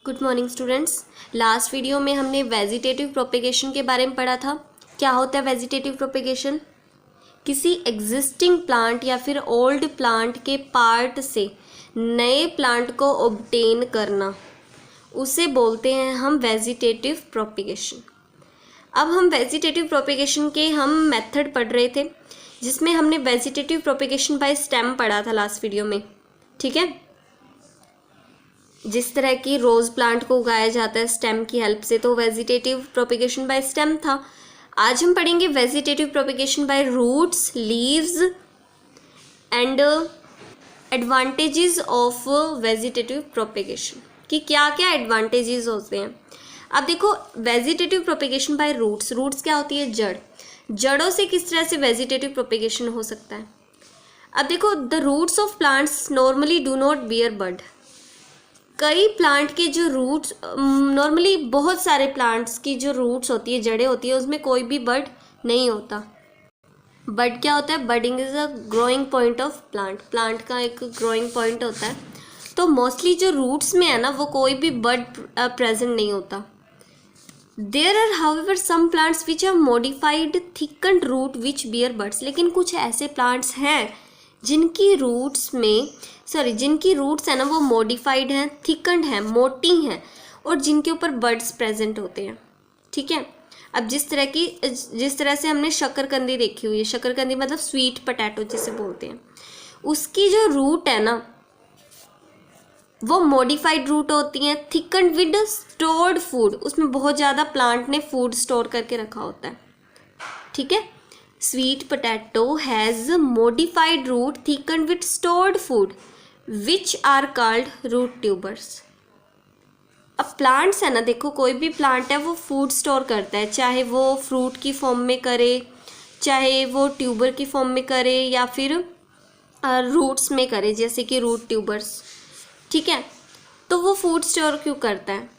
Good morning students. Last video में हमने vegetative propagation के बारे में पढ़ा था। क्या होता है वेजिटेटिव प्रोपेगेशन? किसी एग्जिस्टिंग प्लांट या फिर ओल्ड प्लांट के पार्ट से नए प्लांट को ऑब्टेन करना, उसे बोलते हैं हम वेजिटेटिव प्रोपेगेशन। अब हम वेजिटेटिव प्रोपेगेशन के मेथड पढ़ रहे थे, जिसमें हमने वेजिटेटिव प्रोपेगेशन बाय स्टेम पढ़ा था लास्ट वीडियो में। ठीक है, जिस तरह की रोज़ प्लांट को उगाया जाता है स्टेम की हेल्प से, तो वेजिटेटिव प्रोपेगेशन बाय स्टेम था। आज हम पढ़ेंगे vegetative propagation by roots, leaves and advantages of vegetative propagation, कि क्या क्या एडवांटेजेस होते हैं। अब देखो, vegetative propagation by roots, roots क्या होती है? जड़। जड़ों से किस तरह से वेजिटेटिव प्रोपेगेशन हो सकता है? अब देखो, the roots of plants normally do not bear bud. कई प्लांट के जो रूट्स, नॉर्मली बहुत सारे प्लांट्स की जो रूट्स होती है, जड़ें होती है, उसमें कोई भी बड नहीं होता। बड क्या होता है? Budding is a growing point of plant. Plant का एक ग्रोइंग पॉइंट होता है। तो मोस्टली जो रूट्स में है ना, वो कोई भी बड प्रेजेंट नहीं होता। There are however some plants which have modified thickened root which bear buds. लेकिन कुछ ऐसे प्लांट्स हैं जिनकी रूट्स है ना, वो मॉडिफाइड हैं, थिकन्ड हैं, मोटी हैं, और जिनके ऊपर बड्स प्रेजेंट होते हैं। ठीक है, अब जिस तरह से हमने शकरकंदी देखी हुई है, शकरकंदी मतलब स्वीट पोटैटो जिसे बोलते हैं, उसकी जो रूट है ना, वो मॉडिफाइड रूट होती हैं, थिकन्ड विद स्टोर्ड फूड। उसमें बहुत ज़्यादा प्लांट ने फूड स्टोर करके रखा होता है। ठीक है, sweet potato has modified root thickened with stored food which are called root tubers। अब प्लांट्स है ना, देखो कोई भी प्लांट है वो फूड स्टोर करता है, चाहे वो फ्रूट की फॉर्म में करे, चाहे वो ट्यूबर की फॉर्म में करे, या फिर रूट्स में करे, जैसे कि रूट ट्यूबर्स। ठीक है, तो वो फूड स्टोर क्यों करता है?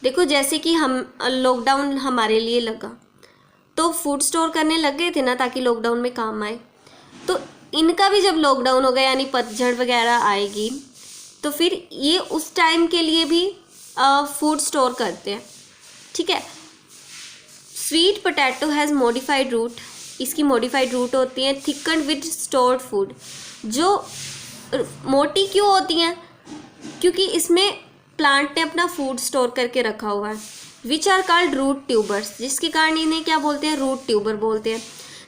देखो, जैसे कि हम लॉकडाउन हमारे लिए लगा, तो फूड स्टोर करने लग गए थे ना, ताकि लॉकडाउन में काम आए। तो इनका भी जब लॉकडाउन होगा, यानी पतझड़ वगैरह आएगी, तो फिर ये उस टाइम के लिए भी फूड स्टोर करते हैं। ठीक है, sweet potato has modified root. इसकी मॉडिफाइड रूट होती हैं थिकन्ड विद स्टोर्ड फूड। जो मोटी क्यों होती हैं? क्योंकि इसमें प्लांट ने अपना फूड स्टोर करके रखा हुआ है। Which are called root tubers, जिसके कारण इन्हें क्या बोलते हैं? रूट ट्यूबर बोलते हैं।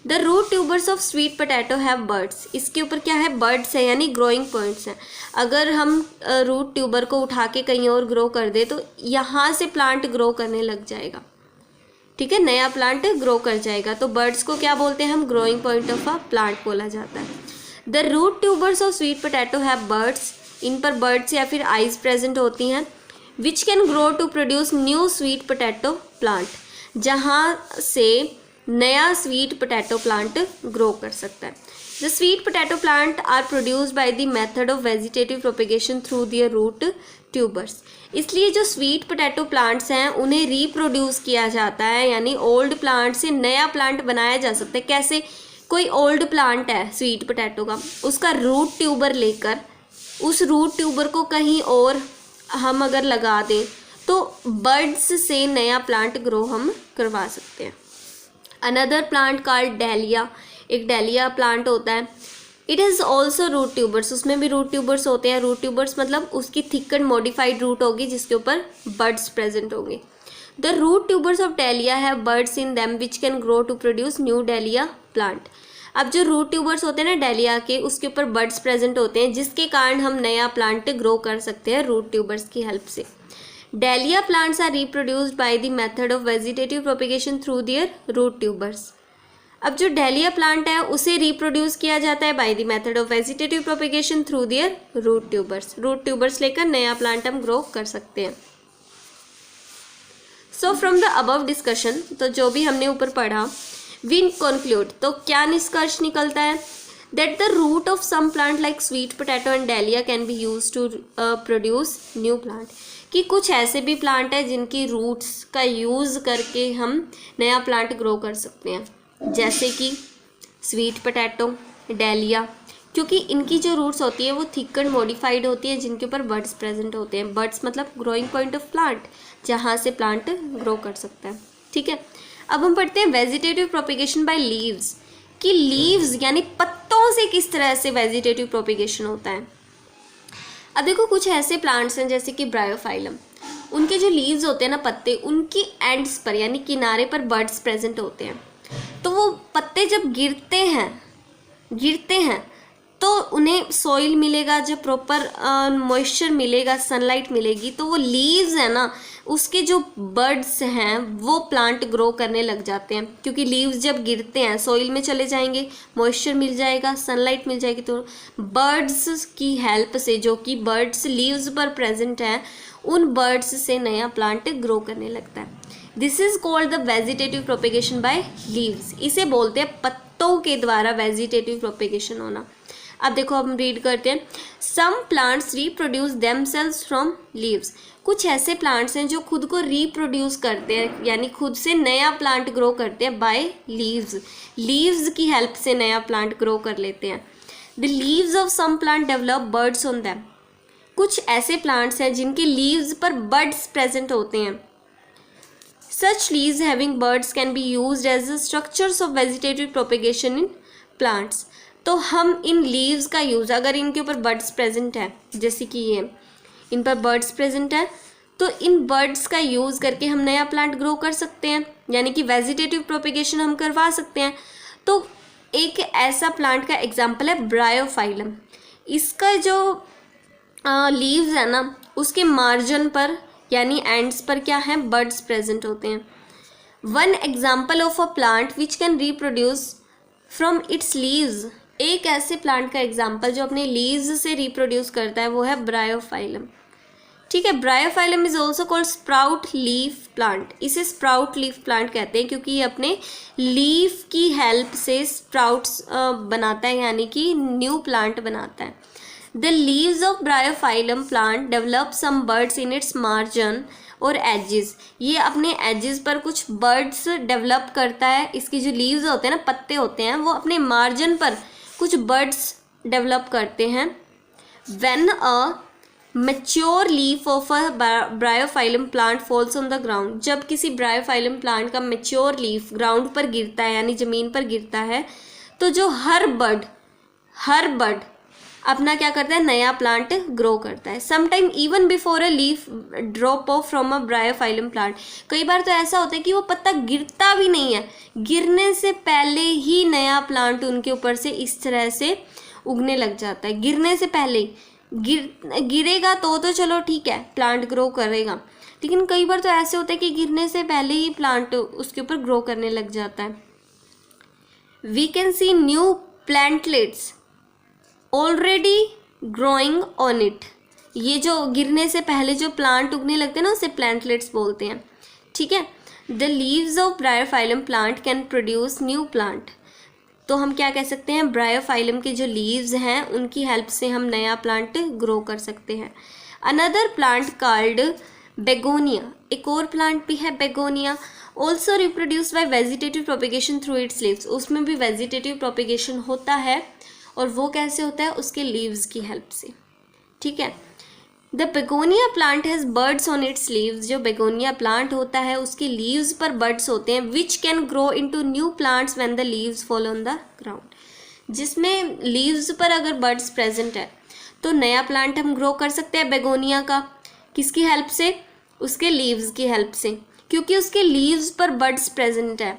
The root tubers of sweet potato have birds. इसके ऊपर क्या है? बर्ड्स है, यानी ग्रोइंग पॉइंट्स हैं। अगर हम रूट ट्यूबर को उठा के कहीं और ग्रो कर दे, तो यहाँ से प्लांट ग्रो करने लग जाएगा। ठीक है, नया प्लांट ग्रो कर जाएगा। तो बर्ड्स को क्या बोलते हैं हम? Growing point of a plant बोला जाता है। The root tubers of sweet potato have birds. इन पर बर्ड्स या फिर आइज प्रेजेंट होती हैं। Which can grow to produce new sweet potato plant, जहाँ से नया स्वीट पोटैटो प्लांट ग्रो कर सकता है। The sweet potato plant are produced by the method of vegetative propagation through their root tubers. इसलिए जो स्वीट पोटैटो प्लांट्स हैं, उन्हें रीप्रोड्यूस किया जाता है, यानी ओल्ड प्लांट से नया प्लांट बनाया जा सकता है। कैसे? कोई ओल्ड प्लांट है स्वीट पोटैटो का, उसका रूट ट्यूबर लेकर उस रूट ट्यूबर को कहीं और हम अगर लगा दें, तो बर्ड्स से नया प्लांट ग्रो हम करवा सकते हैं। अनदर प्लांट कॉल्ड डैलिया, एक डैलिया प्लांट होता है। It is also root tubers, उसमें भी रूट ट्यूबर्स होते हैं। रूट ट्यूबर्स मतलब उसकी थिकन्ड मॉडिफाइड रूट होगी, जिसके ऊपर बर्ड्स प्रेजेंट होंगे। The root tubers of dahlia have birds in them which can grow to produce new dahlia plant. अब जो रूट ट्यूबर्स होते हैं ना डैलिया के, उसके ऊपर बर्ड्स प्रेजेंट होते हैं, जिसके कारण हम नया प्लांट ग्रो कर सकते हैं रूट ट्यूबर्स की हेल्प से। Dahlia plants are reproduced by the method of vegetative propagation through their root tubers. अब जो डैलिया प्लांट है, उसे रिप्रोड्यूस किया जाता है by the method of vegetative propagation through their root tubers. Root tubers लेकर नया प्लांट हम ग्रो कर सकते हैं। So from the above discussion, तो जो भी हमने ऊपर पढ़ा, वी कंक्लूड, तो क्या निष्कर्ष निकलता है? That the root of some plant like sweet potato and dahlia can be use to produce new plant. कि कुछ ऐसे भी प्लांट है जिनकी रूट्स का यूज़ करके हम नया प्लांट ग्रो कर सकते हैं, जैसे कि स्वीट पोटैटो, डैलिया। क्योंकि इनकी जो रूट्स होती है वो थिक एंड मॉडिफाइड होती है, जिनके ऊपर बड्स प्रेजेंट होते हैं। बड्स मतलब ग्रोइंग पॉइंट ऑफ प्लांट, जहाँ से प्लांट ग्रो कर सकता है। ठीक है, अब हम पढ़ते हैं वेजिटेटिव प्रोपिगेशन बाय लीव्स, कि लीव्स यानी पत्तों से किस तरह से वेजिटेटिव प्रोपिगेशन होता है। अब देखो कुछ ऐसे प्लांट्स हैं जैसे कि ब्रायोफाइलम, उनके जो लीव्स होते हैं ना, पत्ते, उनकी एंड्स पर यानी किनारे पर बड्स प्रेजेंट होते हैं। तो वो पत्ते जब गिरते हैं तो उन्हें सॉइल मिलेगा, जब प्रॉपर मॉइस्चर मिलेगा, सनलाइट मिलेगी, तो वो लीव्स है ना, उसके जो बड्स हैं वो प्लांट ग्रो करने लग जाते हैं। क्योंकि लीव्स जब गिरते हैं सॉइल में चले जाएंगे, मॉइस्चर मिल जाएगा, सनलाइट मिल जाएगी, तो बर्ड्स की हेल्प से, जो कि बर्ड्स लीव्स पर प्रेजेंट हैं, उन बर्ड्स से नया प्लांट ग्रो करने लगता है। This is called the vegetative propagation by leaves. इसे बोलते हैं पत्तों के द्वारा वेजिटेटिव प्रोपिगेशन होना। अब देखो हम रीड करते हैं, some plants reproduce themselves from leaves. कुछ ऐसे प्लांट्स हैं जो खुद को रिप्रोड्यूस करते हैं, यानी खुद से नया प्लांट ग्रो करते हैं बाय लीव्स। लीव्स की हेल्प से नया प्लांट ग्रो कर लेते हैं। The leaves of some plant develop birds on them. कुछ ऐसे प्लांट्स हैं जिनके लीव्स पर बर्ड्स प्रेजेंट होते हैं। Such leaves having buds can be used as the structures of vegetative propagation in plants. तो हम इन लीव्स का यूज़, अगर इनके ऊपर बर्ड्स प्रेजेंट है, जैसे कि ये इन पर बर्ड्स प्रेजेंट है, तो इन बर्ड्स का यूज़ करके हम नया प्लांट ग्रो कर सकते हैं, यानी कि वेजिटेटिव प्रोपिगेशन हम करवा सकते हैं। तो एक ऐसा प्लांट का एग्जाम्पल है ब्रायोफाइलम। इसका जो लीव्स है ना, उसके मार्जिन पर यानी एंड्स पर क्या है, बर्ड्स प्रेजेंट होते हैं। One example of a plant which can reproduce from its leaves. एक ऐसे प्लांट का एग्जाम्पल जो अपने लीव्स से रिप्रोड्यूस करता है वो है ब्रायोफाइलम। ठीक है, Bryophyllum is also called sprout leaf plant. इसे स्प्राउट लीफ प्लांट कहते हैं क्योंकि ये अपने लीफ की हेल्प से स्प्राउट्स बनाता है, यानी कि न्यू प्लांट बनाता है। The leaves of bryophyllum plant develop some birds in its margin और एजेस। ये अपने एजेस पर कुछ बर्ड्स डेवलप करता है। इसकी जो लीव्स होते हैं ना, पत्ते होते हैं, वो अपने मार्जिन पर कुछ बर्ड्स डेवलप करते हैं। When a mature leaf of a Bryophyllum plant falls on the ground. जब किसी ब्रायोफाइलम प्लांट का मैच्योर लीफ ग्राउंड पर गिरता है, यानी ज़मीन पर गिरता है, तो जो हर बर्ड अपना क्या करता है, नया प्लांट ग्रो करता है। Sometime even before a leaf drop of from a Bryophyllum plant. कई बार तो ऐसा होता है कि वो पत्ता गिरता भी नहीं है, गिरने से पहले ही नया प्लांट उनके ऊपर से इस तरह से उगने लग जाता है। गिरने से पहले ही गिरेगा तो चलो ठीक है, प्लांट ग्रो करेगा, लेकिन कई बार तो ऐसे होता है कि गिरने से पहले ही प्लांट उसके ऊपर ग्रो करने लग जाता है। We can see new plantlets already growing on it. ये जो गिरने से पहले जो प्लांट उगने लगते हैं ना, उसे प्लांटलेट्स बोलते हैं। ठीक है, the leaves of bryophyllum plant can produce new plant. तो हम क्या कह सकते हैं, ब्रायोफाइलम के जो लीव्स हैं उनकी हेल्प से हम नया प्लांट ग्रो कर सकते हैं। अनदर प्लांट कॉल्ड बेगोनिया, एक और प्लांट भी है begonia, also reproduce by vegetative propagation through it's leaves. उसमें भी वेजिटेटिव प्रोपिगेशन होता है, और वो कैसे होता है, उसके लीव्स की हेल्प से। ठीक है, the begonia plant has birds on it's leaves. जो बेगोनिया प्लांट होता है उसके लीव्स पर बर्ड्स होते हैं, which can grow into new plants when the leaves fall on the ground. जिसमें लीव्स पर अगर बर्ड्स प्रेजेंट है तो नया प्लांट हम ग्रो कर सकते हैं बेगोनिया का। किसकी हेल्प से, उसके लीव्स की हेल्प से, क्योंकि उसके लीव्स पर बर्ड्स प्रेजेंट है।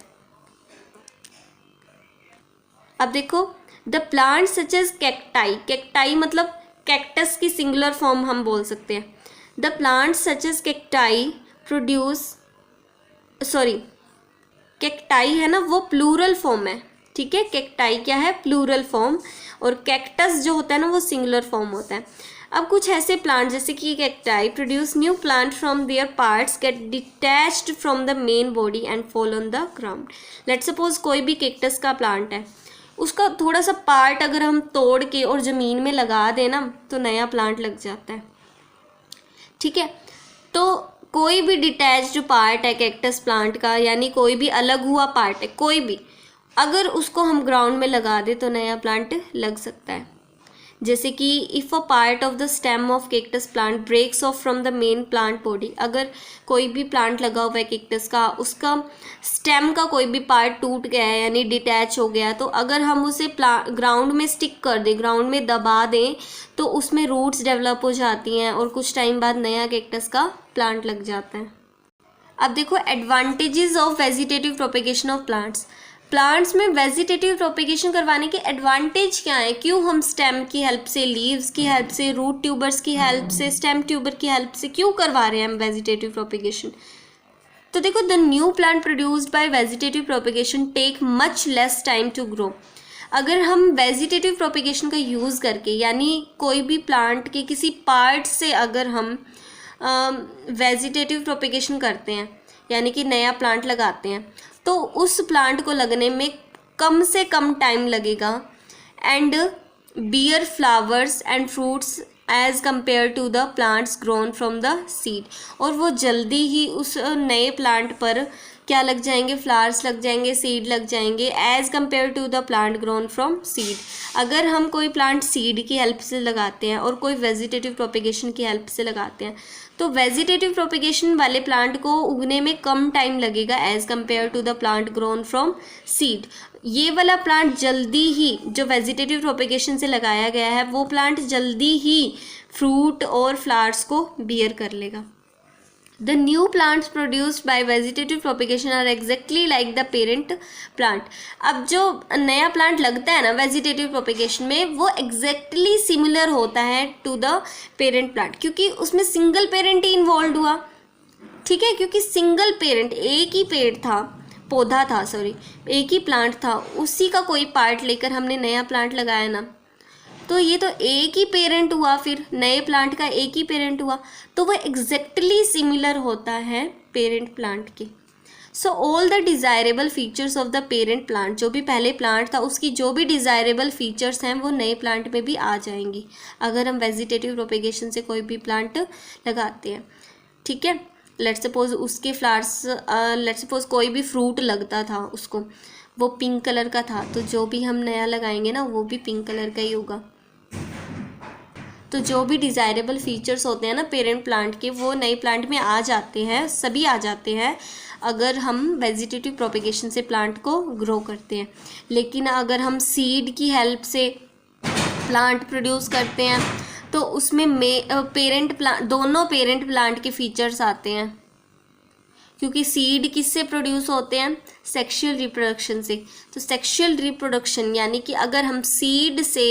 अब देखो, the plant such as cacti, cacti मतलब कैक्टस की सिंगुलर फॉर्म हम बोल सकते हैं। The plant such as cacti produce, cacti है ना वो प्लूरल फॉर्म है। ठीक है, कैक्टाई क्या है, प्लूरल फॉर्म, और कैक्टस जो होता है ना वो सिंगुलर फॉर्म होता है। अब कुछ ऐसे प्लांट जैसे कि cacti produce new plant from their parts get detached from the main body and fall on the ground. Let suppose कोई भी कैक्टस का प्लांट है, उसका थोड़ा सा पार्ट अगर हम तोड़ के और ज़मीन में लगा दें ना, तो नया प्लांट लग जाता है। ठीक है, तो कोई भी डिटैच्ड पार्ट है कैक्टस प्लांट का, यानी कोई भी अलग हुआ पार्ट है, कोई भी, अगर उसको हम ग्राउंड में लगा दें तो नया प्लांट लग सकता है। जैसे कि if a part of the stem of cactus plant breaks off from the main plant body, अगर कोई भी प्लांट लगा हुआ है कैक्टस का, उसका स्टेम का कोई भी पार्ट टूट गया है यानी डिटैच हो गया, तो अगर हम उसे ग्राउंड में स्टिक कर दें, ग्राउंड में दबा दें, तो उसमें रूट्स डेवलप हो जाती हैं और कुछ टाइम बाद नया कैक्टस का प्लांट लग जाता है। अब देखो advantages of vegetative propagation of plants. Plants में वेजिटेटिव प्रोपेगेशन करवाने के एडवांटेज क्या है, क्यों हम स्टेम की हेल्प से, लीव्स की हेल्प से, रूट ट्यूबर्स की हेल्प से, स्टेम ट्यूबर की हेल्प से क्यों करवा रहे हैं हम वेजिटेटिव प्रोपेगेशन। तो देखो the new plant produced by vegetative propagation take much less time to grow. अगर हम वेजिटेटिव प्रोपेगेशन का यूज़ करके, यानी कोई भी प्लांट के किसी पार्ट से अगर हम वेजिटेटिव प्रोपेगेशन करते हैं, यानी कि नया प्लांट लगाते हैं, तो उस प्लांट को लगने में कम से कम टाइम लगेगा and bear flowers and fruits as compare to the plants grown from the seed. और वो जल्दी ही उस नए प्लांट पर क्या लग जाएंगे, फ्लावर्स लग जाएंगे, सीड लग जाएंगे as compare to the plant grown from seed. अगर हम कोई प्लांट सीड की हेल्प से लगाते हैं और कोई वेजिटेटिव प्रोपेगेशन की हेल्प से लगाते हैं, तो वेजिटेटिव प्रोपेगेशन वाले प्लांट को उगने में कम टाइम लगेगा as compare to the plant grown from seed. ये वाला प्लांट जल्दी ही, जो वेजिटेटिव प्रोपेगेशन से लगाया गया है, वो प्लांट जल्दी ही फ्रूट और फ्लावर्स को बियर कर लेगा। The new plants produced by vegetative propagation are exactly like the parent plant। अब जो नया प्लांट लगता है ना वेजिटेटिव प्रोपेगेशन में, वो एग्जैक्टली सिमिलर होता है टू द पेरेंट प्लांट, क्योंकि उसमें सिंगल पेरेंट ही इन्वॉल्व हुआ। ठीक है, क्योंकि सिंगल पेरेंट, एक ही पेड़ था, पौधा था, सॉरी एक ही प्लांट था, उसी का कोई पार्ट लेकर हमने नया प्लांट लगाया ना, तो ये तो एक ही पेरेंट हुआ, फिर नए प्लांट का एक ही पेरेंट हुआ, तो वो एग्जैक्टली सिमिलर होता है पेरेंट प्लांट के। So all the desirable features of the parent plant, जो भी पहले प्लांट था उसकी जो भी डिज़ायरेबल फीचर्स हैं वो नए प्लांट में भी आ जाएंगी अगर हम वेजिटेटिव प्रोपेगेशन से कोई भी प्लांट लगाते हैं। ठीक है, लेट्स सपोज उसके फ्लावर्स, लेट्स सपोज कोई भी फ्रूट लगता था उसको, वो पिंक कलर का था, तो जो भी हम नया लगाएंगे ना वो भी पिंक कलर का ही होगा। तो जो भी डिज़ायरेबल फीचर्स होते हैं ना पेरेंट प्लांट के, वो नए प्लांट में आ जाते हैं, सभी आ जाते हैं अगर हम वेजिटेटिव प्रोपेगेशन से प्लांट को ग्रो करते हैं। लेकिन अगर हम सीड की हेल्प से प्लांट प्रोड्यूस करते हैं तो उसमें पेरेंट प्लांट, दोनों पेरेंट प्लांट के फीचर्स आते हैं, क्योंकि सीड किससे प्रोड्यूस होते हैं, सेक्सुअल रिप्रोडक्शन से। तो सेक्सुअल रिप्रोडक्शन यानी कि अगर हम सीड से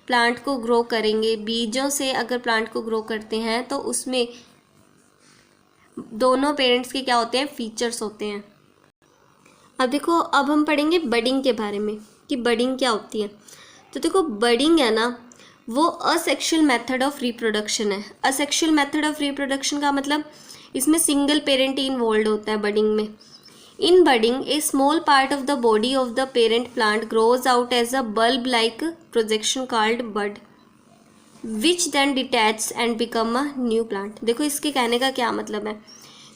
प्लांट को ग्रो करेंगे, बीजों से अगर प्लांट को ग्रो करते हैं, तो उसमें दोनों पेरेंट्स के क्या होते हैं, फीचर्स होते हैं। अब देखो, अब हम पढ़ेंगे बडिंग के बारे में कि बडिंग क्या होती है। तो देखो बडिंग है ना, वो असेक्सुअल मेथड ऑफ रिप्रोडक्शन है। असेक्सुअल मेथड ऑफ रिप्रोडक्शन का मतलब इसमें सिंगल पेरेंट ही इन्वॉल्व होता है बडिंग में। In budding, a small part of the body of the parent plant grows out as a bulb-like projection called bud, which then detaches and become a new plant। देखो इसके कहने का क्या मतलब है,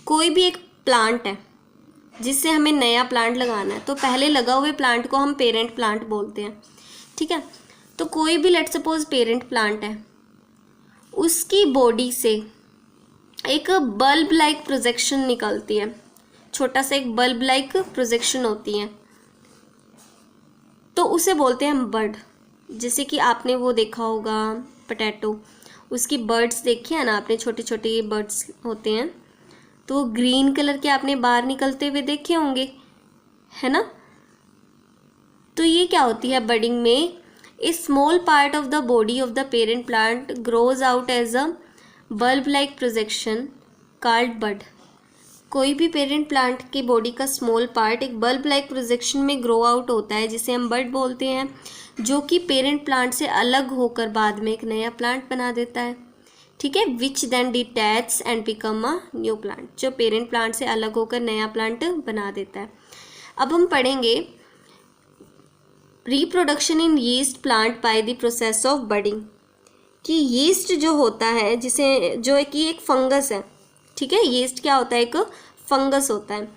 कोई भी एक प्लांट है जिससे हमें नया प्लांट लगाना है, तो पहले लगा हुए प्लांट को हम पेरेंट प्लांट बोलते हैं। ठीक है, तो कोई भी लेट्स सपोज पेरेंट प्लांट है, उसकी बॉडी से एक बल्ब लाइक प्रोजेक्शन निकलती है, छोटा सा एक बल्ब लाइक प्रोजेक्शन होती है, तो उसे बोलते हैं हम बड। जैसे कि आपने वो देखा होगा पोटैटो, उसकी बर्ड्स देखी है ना आपने, छोटे छोटे बर्ड्स होते हैं, तो ग्रीन कलर के आपने बाहर निकलते हुए देखे होंगे, है ना। तो ये क्या होती है बडिंग में, a small part of the body of the parent plant grows out as a bulb like projection called bud. कोई भी पेरेंट प्लांट की बॉडी का स्मॉल पार्ट एक बल्ब लाइक प्रोजेक्शन में ग्रो आउट होता है, जिसे हम बड बोलते हैं, जो कि पेरेंट प्लांट से अलग होकर बाद में एक नया प्लांट बना देता है। ठीक है, which then detach and become a new plant, जो पेरेंट प्लांट से अलग होकर नया प्लांट बना देता है। अब हम पढ़ेंगे reproduction in yeast plant by the process of budding, कि यीस्ट जो होता है, जिसे जो कि एक फंगस है। ठीक है, यीस्ट क्या होता है, एक फंगस होता है।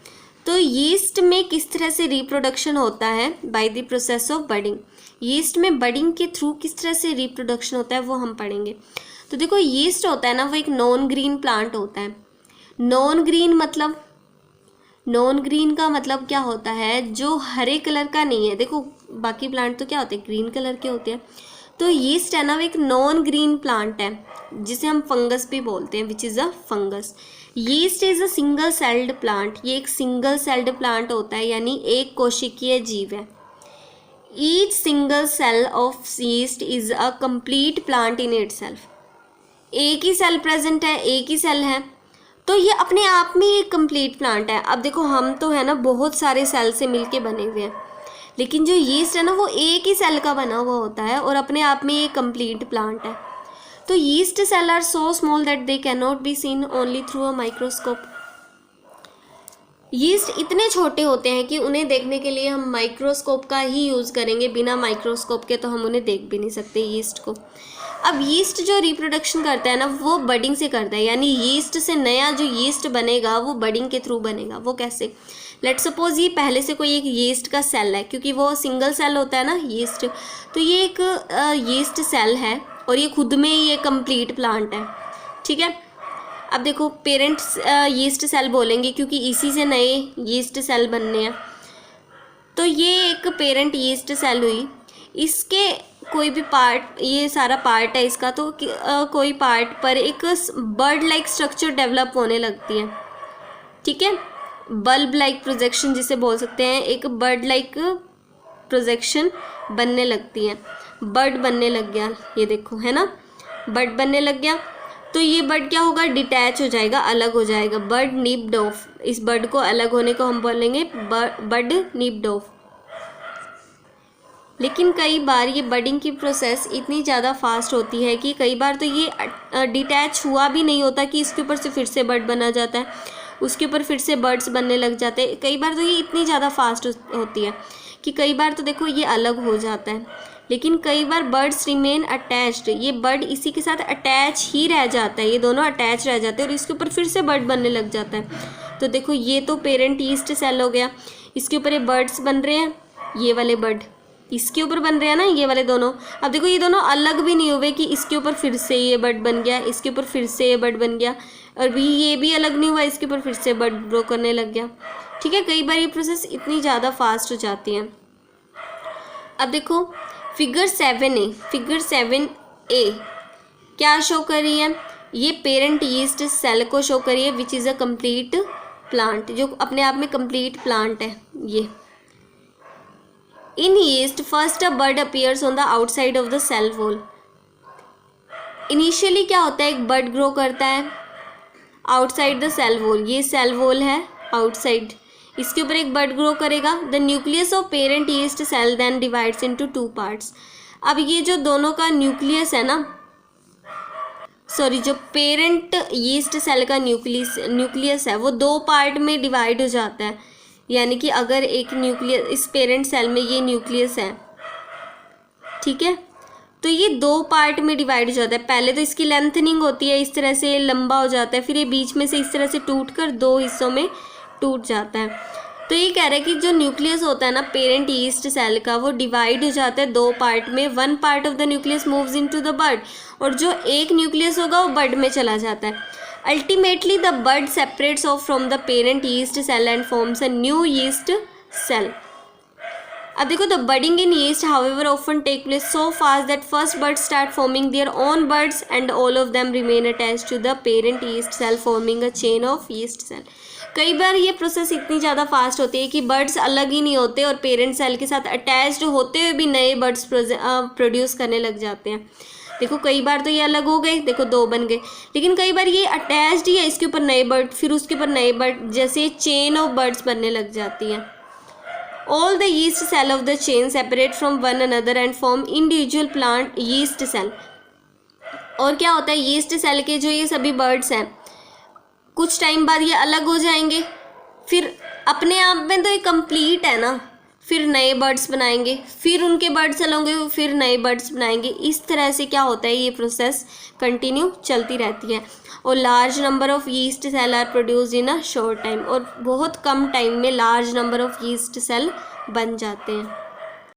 तो यीस्ट में किस तरह से रिप्रोडक्शन होता है? By the process of budding. Yeast में बडिंग के थ्रू किस तरह से रिप्रोडक्शन होता है वो हम पढ़ेंगे। तो देखो यीस्ट होता है ना, वो एक नॉन ग्रीन प्लांट होता है। नॉन ग्रीन मतलब, नॉन ग्रीन का मतलब क्या होता है? जो हरे कलर का नहीं है। देखो बाकी प्लांट तो क्या होते हैं, ग्रीन कलर के होते हैं। तो यीस्ट है ना, वो एक नॉन ग्रीन प्लांट है जिसे हम फंगस भी बोलते हैं, विच is a fungus. Yeast is a single celled plant. ये एक सिंगल सेल्ड प्लांट होता है, यानी एक कोशिकीय जीव है। Each single cell of yeast is a complete plant in itself. एक ही सेल प्रेजेंट है, एक ही सेल है, तो ये अपने आप में एक कंप्लीट प्लांट है। अब देखो हम तो है ना बहुत सारे सेल से मिलके बने हुए हैं, लेकिन जो यीस्ट है ना वो एक ही सेल का बना हुआ होता है और अपने आप में एक कंप्लीट प्लांट है। तो yeast cell are so small that they can not be seen only through a microscope. Yeast इतने छोटे होते हैं कि उन्हें देखने के लिए हम माइक्रोस्कोप का ही यूज़ करेंगे। बिना माइक्रोस्कोप के तो हम उन्हें देख भी नहीं सकते यीस्ट को। अब यीस्ट जो रिप्रोडक्शन करता है ना वो बडिंग से करता है, यानी यीस्ट से नया जो यीस्ट बनेगा वो बडिंग के थ्रू बनेगा। वो कैसे? लेट सपोज ये पहले से कोई एक यीस्ट का सेल है, क्योंकि वो सिंगल सेल होता है ना यीस्ट, तो ये एक यीस्ट सेल है और ये खुद में ही एक कंप्लीट प्लांट है। ठीक है, अब देखो पेरेंट्स यीस्ट सेल बोलेंगे क्योंकि इसी से नए यीस्ट सेल बनने हैं। तो ये एक पेरेंट यीस्ट सेल हुई, इसके कोई भी पार्ट, ये सारा पार्ट है इसका, तो कोई पार्ट पर एक बर्ड लाइक स्ट्रक्चर डेवलप होने लगती है। ठीक है, बल्ब लाइक प्रोजेक्शन जिसे बोल सकते हैं, एक बर्ड लाइक प्रोजेक्शन बनने लगती है। बर्ड बनने लग गया, ये देखो है ना, बर्ड बनने लग गया। तो ये बर्ड क्या होगा? डिटैच हो जाएगा, अलग हो जाएगा, बर्ड निप्ड ऑफ। इस बर्ड को अलग होने को हम बोलेंगे बर्ड निप्ड ऑफ। लेकिन कई बार ये बडिंग की प्रोसेस इतनी ज़्यादा फास्ट होती है कि कई बार तो ये डिटैच हुआ भी नहीं होता कि इसके ऊपर से फिर से बर्ड बना जाता है, उसके ऊपर फिर से बर्ड्स बनने लग जाते हैं। कई बार तो ये इतनी ज़्यादा फास्ट होती है कि कई बार तो देखो ये अलग हो जाता है, लेकिन कई बार बर्ड्स रिमेन अटैच्ड। ये बर्ड इसी के साथ अटैच ही रह जाता है, ये दोनों अटैच रह जाते हैं और इसके ऊपर फिर से बर्ड बनने लग जाता है। तो देखो ये तो पेरेंट यीस्ट सेल हो गया, इसके ऊपर ये बर्ड्स बन रहे हैं, ये वाले बर्ड इसके ऊपर बन रहे हैं ना, ये वाले दोनों। अब देखो ये दोनों अलग भी नहीं हुए कि इसके ऊपर फिर से ये बर्ड बन गया, इसके ऊपर फिर से ये बर्ड बन गया, और भी ये भी अलग नहीं हुआ, इसके ऊपर फिर से बर्ड ग्रो करने लग गया। ठीक है, कई बार ये प्रोसेस इतनी ज़्यादा फास्ट हो जाती है। अब देखो फिगर 7A, फिगर 7A क्या शो कर रही है? ये पेरेंट यीस्ट सेल को शो कर रही है, which is a complete plant, जो अपने आप में कंप्लीट प्लांट है ये। In yeast first a bird appears on the outside of the cell wall. Initially क्या होता है, एक बर्ड ग्रो करता है आउटसाइड द सेल वॉल, ये सेल वॉल है आउटसाइड, इसके ऊपर एक बर्ड ग्रो करेगा। The nucleus of parent yeast cell then divides into 2 parts. अब ये जो दोनों का न्यूक्लियस है ना, सॉरी, जो पेरेंट यीस्ट सेल का न्यूक्लियस है वो 2 पार्ट में डिवाइड हो जाता है। यानी कि अगर एक न्यूक्लियस, इस पेरेंट सेल में ये न्यूक्लियस है, ठीक है, तो ये 2 पार्ट में डिवाइड हो जाता है। पहले तो इसकी लेंथनिंग होती है, इस तरह से लंबा हो जाता है, फिर ये बीच में से इस तरह से टूट कर 2 हिस्सों में टूट जाता है। तो ये कह रहा है कि जो न्यूक्लियस होता है ना पेरेंट यीस्ट सेल का, वो डिवाइड हो जाता है 2 पार्ट में। 1 part of the nucleus moves into the bird, और जो एक न्यूक्लियस होगा वो बर्ड में चला जाता है। Ultimately the bird separates off from the parent yeast cell and forms a new yeast cell. अब देखो the budding in yeast however often take place so fast that first birds start forming their own birds and all of them remain attached to the parent yeast cell forming a chain of yeast cell. कई बार ये process इतनी ज़्यादा fast होती है कि birds अलग ही नहीं होते और पेरेंट सेल के साथ अटैच्ड होते हुए भी नए बर्ड्स प्रोड्यूस करने लग जाते हैं। देखो कई बार तो ये अलग हो गए, देखो 2 बन गए, लेकिन कई बार ये अटैच्ड ही है, इसके ऊपर नए बर्ड, फिर उसके ऊपर नए बर्ड, जैसे चेन ऑफ बर्ड्स बनने लग जाती हैं। All the yeast cell of the chain separate from one another and form individual plant yeast cell. और क्या होता है, यीस्ट सेल के जो ये सभी बर्ड्स हैं कुछ टाइम बाद ये अलग हो जाएंगे, फिर अपने आप में तो ये कंप्लीट है ना, फिर नए बर्ड्स बनाएंगे, फिर उनके बर्ड्स अलग होंगे, फिर नए बर्ड्स बनाएंगे। इस तरह से क्या होता है, ये प्रोसेस कंटिन्यू चलती रहती है। और large number of yeast cell are produce in a short time, और बहुत कम टाइम में large number of yeast cell बन जाते हैं।